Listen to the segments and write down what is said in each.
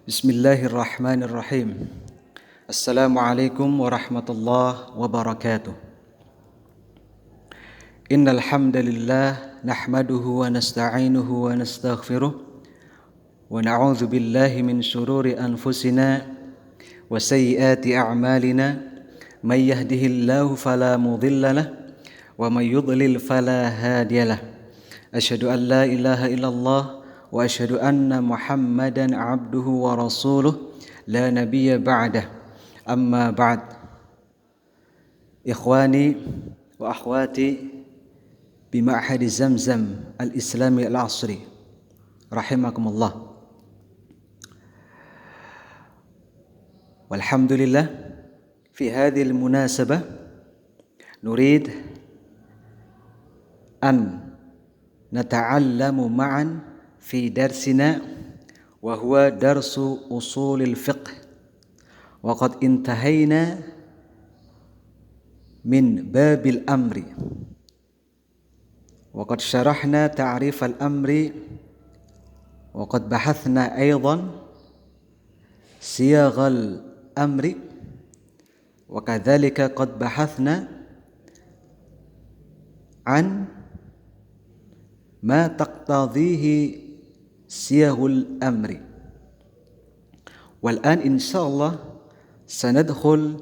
Bismillahirrahmanirrahim. Assalamualaikum warahmatullahi wabarakatuh. Innal hamdalillah nahmaduhu wa nasta'inuhu wa nastaghfiruh wa na'udzu billahi min shururi anfusina wa sayyiati a'malina may yahdihillahu fala mudilla lahu wa may yudlil fala hadiyalah. Asyhadu an la ilaha illallah wa asyhadu anna Muhammadan abduhu wa rasuluh la nabiyya ba'dah. Amma ba'd. Ikhwani wa akhwati bi Ma'had Zamzam Al-Islami Al-Asri rahimakumullah. Walhamdulillah fi hadhihi al-munasabah nurid an nata'allamu ma'an في درسنا وهو درس أصول الفقه وقد انتهينا من باب الأمر وقد شرحنا تعريف الأمر وقد بحثنا أيضا صيغ الأمر وكذلك قد بحثنا عن ما تقتضيه صيغ الأمر. والآن إن شاء الله سندخل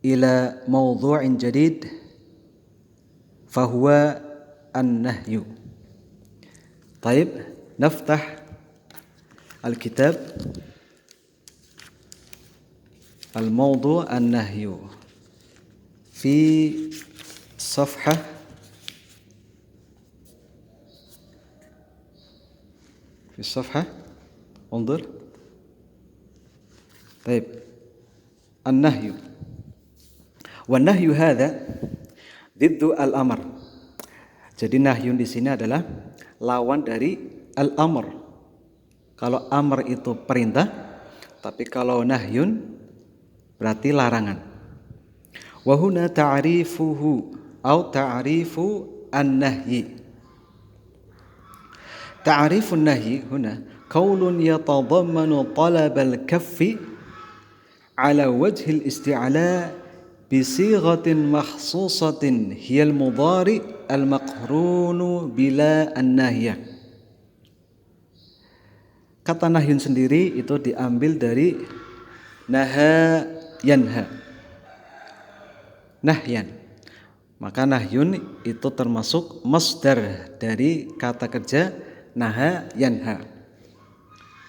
إلى موضوع جديد فهو النهي. طيب نفتح الكتاب. الموضوع النهي في صفحة في الصفحة انظر. طيب النهي والنهي هذا ضد الأمر. Jadi nahyun di sini adalah lawan dari al-amr. Kalau amr itu perintah, tapi kalau nahyun berarti larangan. Wa huna ta'rifuhu atau ta'rifu an-nahyi. تعريف النهي هنا قول يتضمن طلب الكف على وجه الاستعلاء بصيغة مخصوصة هي المضارع المقرون بلا الناهية. Kata nahyun sendiri itu diambil dari naha yanha, nahyan. Maka nahyun itu termasuk masdar dari kata kerja naha yanha.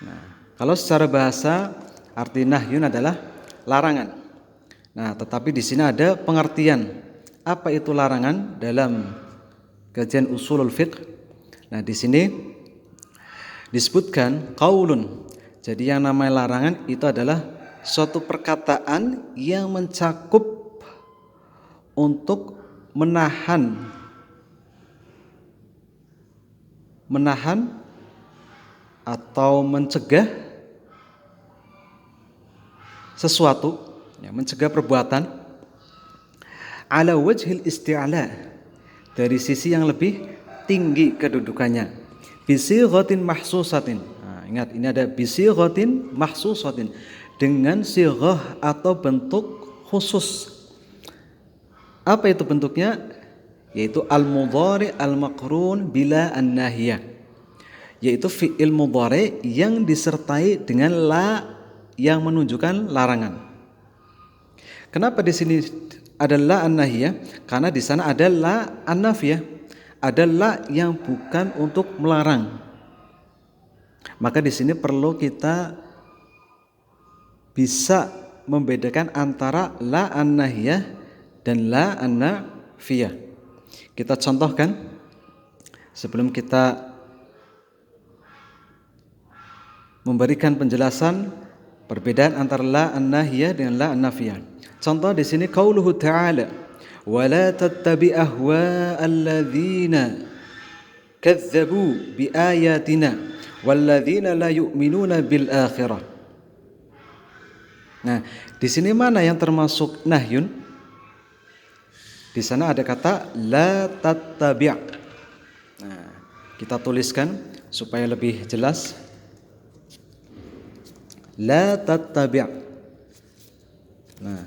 Nah, kalau secara bahasa arti nahyun adalah larangan. Nah, tetapi di sini ada pengertian apa itu larangan dalam kajian usulul fiqh. Nah, di sini disebutkan qaulun. Jadi yang namanya larangan itu adalah suatu perkataan yang mencakup untuk menahan atau mencegah sesuatu, ya, mencegah perbuatan ala wajhil isti'la, dari sisi yang lebih tinggi kedudukannya, bisighatin mahsusatin. Nah, ingat ini ada bisighatin mahsusatin, dengan sighah atau bentuk khusus. Apa itu bentuknya? Yaitu al-mudhari al-maqrun bila an-nahiyah, yaitu fi'il mudhari yang disertai dengan la yang menunjukkan larangan. Kenapa di sini ada la an-nahiyah? Karena di sana ada la an-nafiyah, ada la yang bukan untuk melarang. Maka di sini perlu kita bisa membedakan antara la an-nahiyah dan la an-nafiyah. Kita contohkan sebelum kita memberikan penjelasan perbedaan antara la an-nahiyah dengan la an-nafiyah. Contoh di sini qauluhu ta'ala wa la tattabi' ahwa'al ladzina kadzdzabu bi ayatina wal ladzina la yu'minuna bil akhirah. Nah, di sini mana yang termasuk nahyun? Di sana ada kata la tattabi'. Nah, kita tuliskan supaya lebih jelas. La tattabi'. Nah,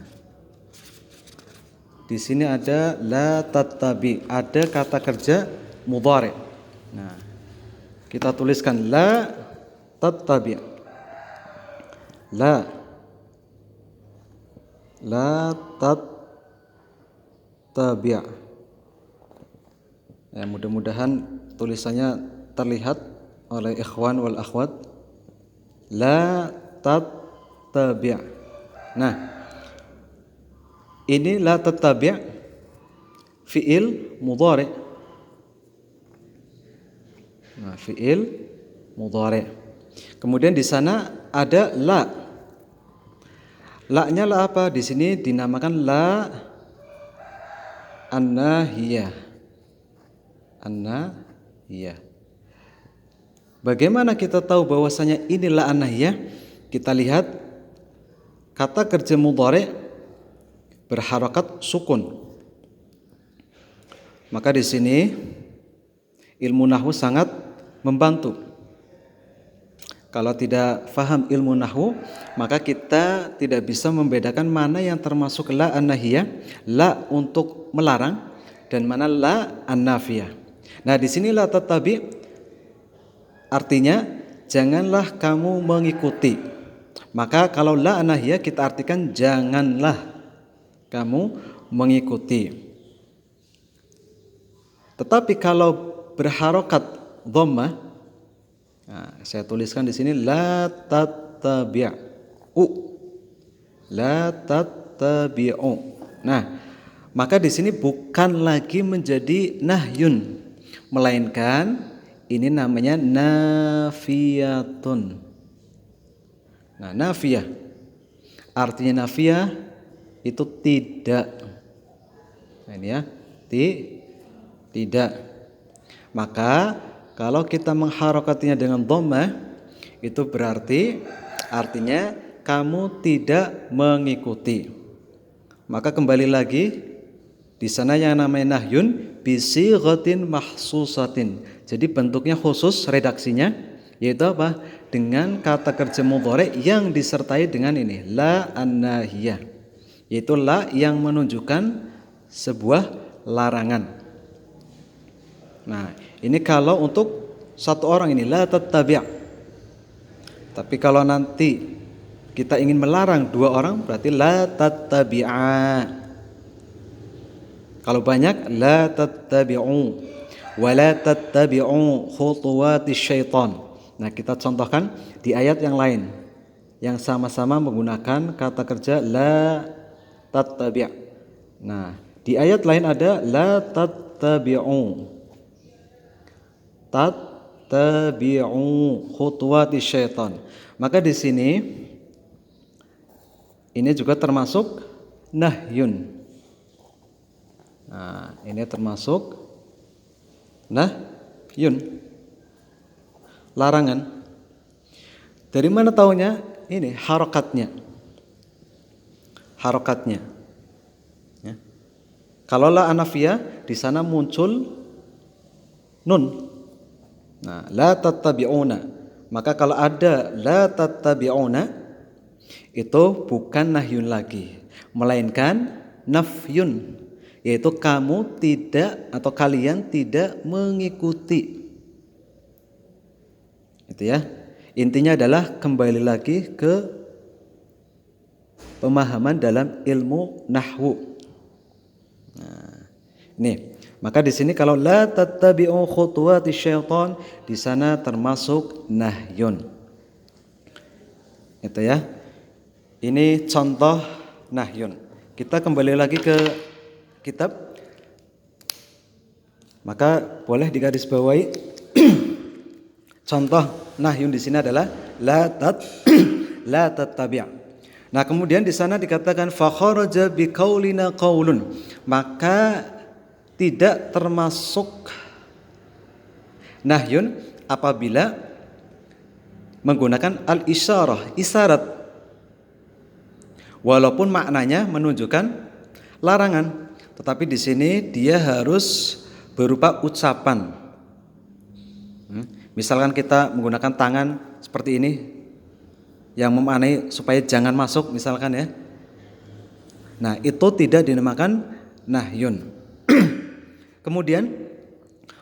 di sini ada la tattabi, ada kata kerja mudhari'. Nah, kita tuliskan la tattabi'. La tattabi'. Ya, mudah-mudahan tulisannya terlihat oleh ikhwan wal akhwat. La tattabi'. Nah, ini la tattabi' fi'il mudhari'. Nah, fi'il mudhari'. Kemudian di sana ada la. La-nya la apa? Di sini dinamakan la an-nahiyah. An-nahiyah. Bagaimana kita tahu bahwasanya ini la an-nahiyah? Kita lihat kata kerja mudhari' berharakat sukun. Maka di sini ilmu nahwu sangat membantu. Kalau tidak faham ilmu nahwu, maka kita tidak bisa membedakan mana yang termasuk la an-nahiyah, la untuk melarang, dan mana la an-nafiyah. Nah, di sini la tattabi artinya janganlah kamu mengikuti. Maka kalau la an-nahiyah kita artikan janganlah kamu mengikuti. Tetapi kalau berharokat dhammah, nah, saya tuliskan di sini la tattabi'u. La tattabi'u. Nah, maka di sini bukan lagi menjadi nahyun, melainkan ini namanya nafiyatun. Nah, nafiyah artinya nafiyah itu tidak. Nah, ini ya, tidak. Maka kalau kita mengharokatinya dengan dhammah, itu berarti artinya kamu tidak mengikuti. Maka kembali lagi di sana yang namanya nahyun bisighatin mahsusatin. Jadi bentuknya khusus redaksinya, yaitu apa? Dengan kata kerja mudhari yang disertai dengan ini la an-nahiyah, yaitu la yang menunjukkan sebuah larangan. Nah, ini kalau untuk satu orang ini la tattabi'. Tapi kalau nanti kita ingin melarang dua orang berarti la tattabi'a. Kalau banyak la tattabi'u wa la tattabi'u khutuwatis syaitan. Nah, kita contohkan di ayat yang lain yang sama-sama menggunakan kata kerja la tattabi'. Nah, di ayat lain ada la tattabi'u. Tattabi'u khutuwati syaitan. Maka di sini ini juga termasuk nahyun. Nah, ini termasuk nahyun, larangan. Dari mana taunya? Ini harokatnya. Harokatnya. Ya. Kalau la anafiyah di sana muncul nun. Nah, la tattabi'una. Maka kalau ada la tattabi'una itu bukan nahyun lagi, melainkan nafyun, yaitu kamu tidak atau kalian tidak mengikuti. Itu ya. Intinya adalah kembali lagi ke pemahaman dalam ilmu nahwu. Nah, ini. Maka di sini kalau la tattabi'u khutuwati syaitan di sana termasuk nahyun. Itu ya. Ini contoh nahyun. Kita kembali lagi ke kitab. Maka boleh digarisbawahi contoh nahyun di sini adalah la tattabi'. Nah, kemudian di sana dikatakan fa kharaja bi qaulina qaulun. Maka tidak termasuk nahyun apabila menggunakan al-isyarah, isyarat. Walaupun maknanya menunjukkan larangan, tetapi di sini dia harus berupa ucapan. Misalkan kita menggunakan tangan seperti ini. yang memaknai supaya jangan masuk misalkan ya. Nah, itu tidak dinamakan nahyun. Kemudian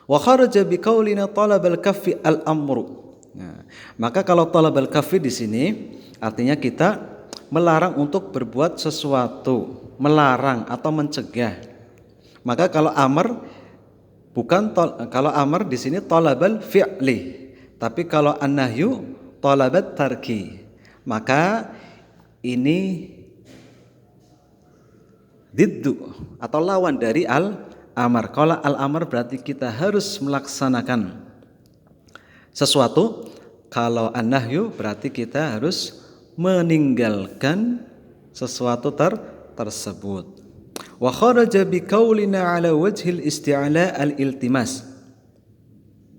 wa kharaja bi qaulina talabal kaffi al-amru. Nah, maka kalau talabal kaffi di sini artinya kita melarang untuk berbuat sesuatu, melarang atau mencegah. Maka kalau amr kalau amr di sini talabal fi'li, tapi kalau an-nahyu talabat tarki. Maka ini diddu atau lawan dari al-amr. Kalau al-amr berarti kita harus melaksanakan sesuatu. Kalau an-nahyu berarti kita harus meninggalkan sesuatu tersebut. Wa kharaja bi qaulina ala wajhil isti'la al-iltimas.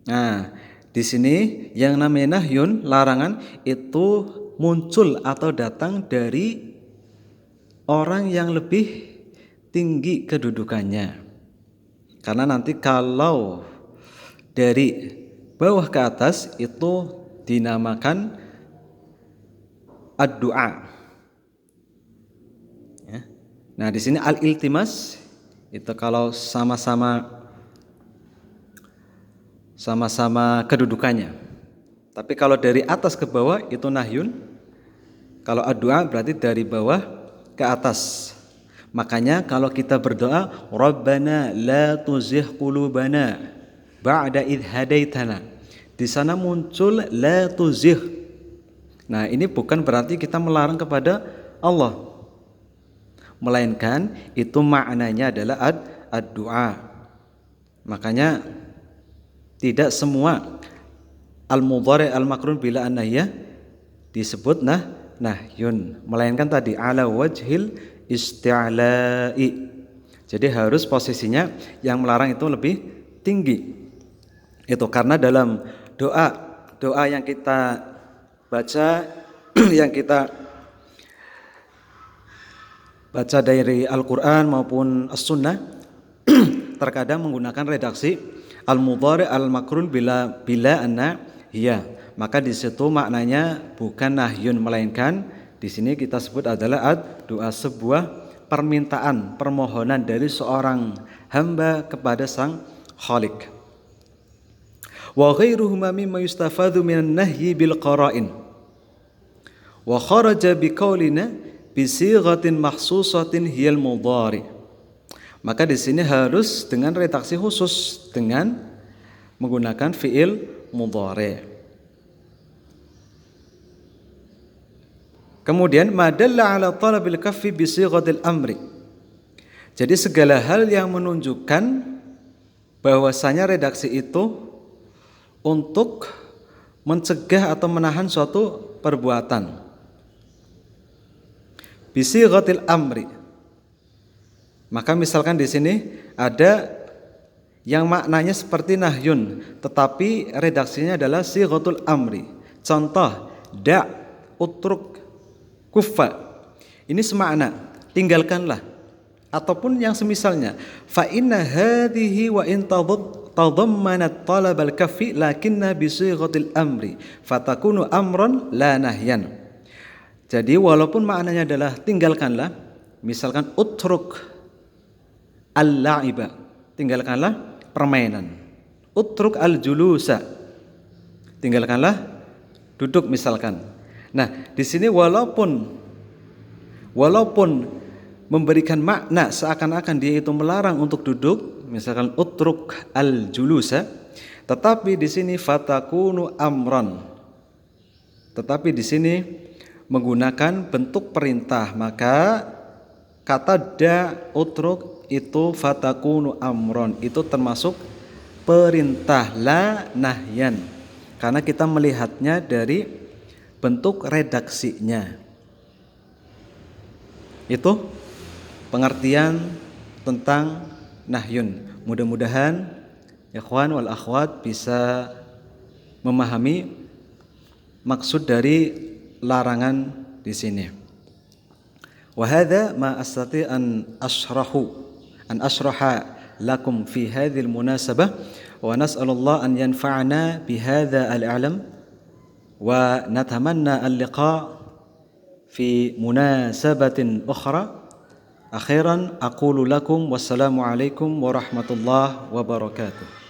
Nah, di sini yang namanya nahyun, larangan itu muncul atau datang dari orang yang lebih tinggi kedudukannya. Karena nanti kalau dari bawah ke atas itu dinamakan ad-du'a. Ya. Nah, di sini al-iltimas itu kalau sama-sama kedudukannya. Tapi kalau dari atas ke bawah itu nahyun. Kalau ad-du'a berarti dari bawah ke atas. Makanya kalau kita berdoa, Rabbana la tuzigh qulubana ba'da idh hadaitana. Di sana muncul la tuzigh. Nah, ini bukan berarti kita melarang kepada Allah. Melainkan itu maknanya adalah ad-du'a. Makanya tidak semua al-mudhari' al-makrun bila an-nahyah disebut nahyun, melainkan tadi ala wajhil isti'la'i. Jadi harus posisinya yang melarang itu lebih tinggi. Itu karena dalam doa yang kita baca yang kita baca dari Al-Qur'an maupun As-Sunnah terkadang menggunakan redaksi al-mudhari' al-makrun bila anna hiya. Maka di situ maknanya bukan nahyun, melainkan di sini kita sebut adalah ad-du'a, sebuah permintaan, permohonan dari seorang hamba kepada sang Khaliq. Wa ghairuhuma mimma yustafadhu minan nahyi bil qara'in. Wa kharaja bi qaulina bi sighatin mahsusatin hiyal mudhari'. Maka di sini harus dengan redaksi khusus dengan menggunakan fiil mudhari'. Kemudian madalla ala talabil kaffi bi sighatil amri. Jadi segala hal yang menunjukkan bahwasanya redaksi itu untuk mencegah atau menahan suatu perbuatan. Bi sighatil amri. Maka misalkan di sini ada yang maknanya seperti nahyun, tetapi redaksinya adalah sighatul amri. Contoh, utruk, kuffa. Ini semakna, tinggalkanlah. Ataupun yang semisalnya, fa inna hadhihi wa in tadammanat talab al-kaffi lakinna bi sighatil amri fatakunu amran la nahyan. Jadi walaupun maknanya adalah tinggalkanlah, misalkan utruk al-la'iba, tinggalkanlah permainan. Utruk al-julusa, tinggalkanlah duduk misalkan. Nah, di sini walaupun memberikan makna seakan-akan dia itu melarang untuk duduk, misalkan utruk al-julusa, tetapi di sini fatakunu amran. Tetapi di sini menggunakan bentuk perintah, maka kata utruk itu fatakunu amron, itu termasuk perintah la nahyan, karena kita melihatnya dari bentuk redaksinya. Itu pengertian tentang nahyun. Mudah-mudahan ikhwan wal akhwat bisa memahami maksud dari larangan di sini. Wa hadza ma astati an ashraha lakum fi hadhil munasabah wa nas'alullah an yanfa'ana bi hadza al-i'lam wa natamanna al-liqa في مناسبة أخرى. أخيرا أقول لكم والسلام عليكم ورحمة الله وبركاته.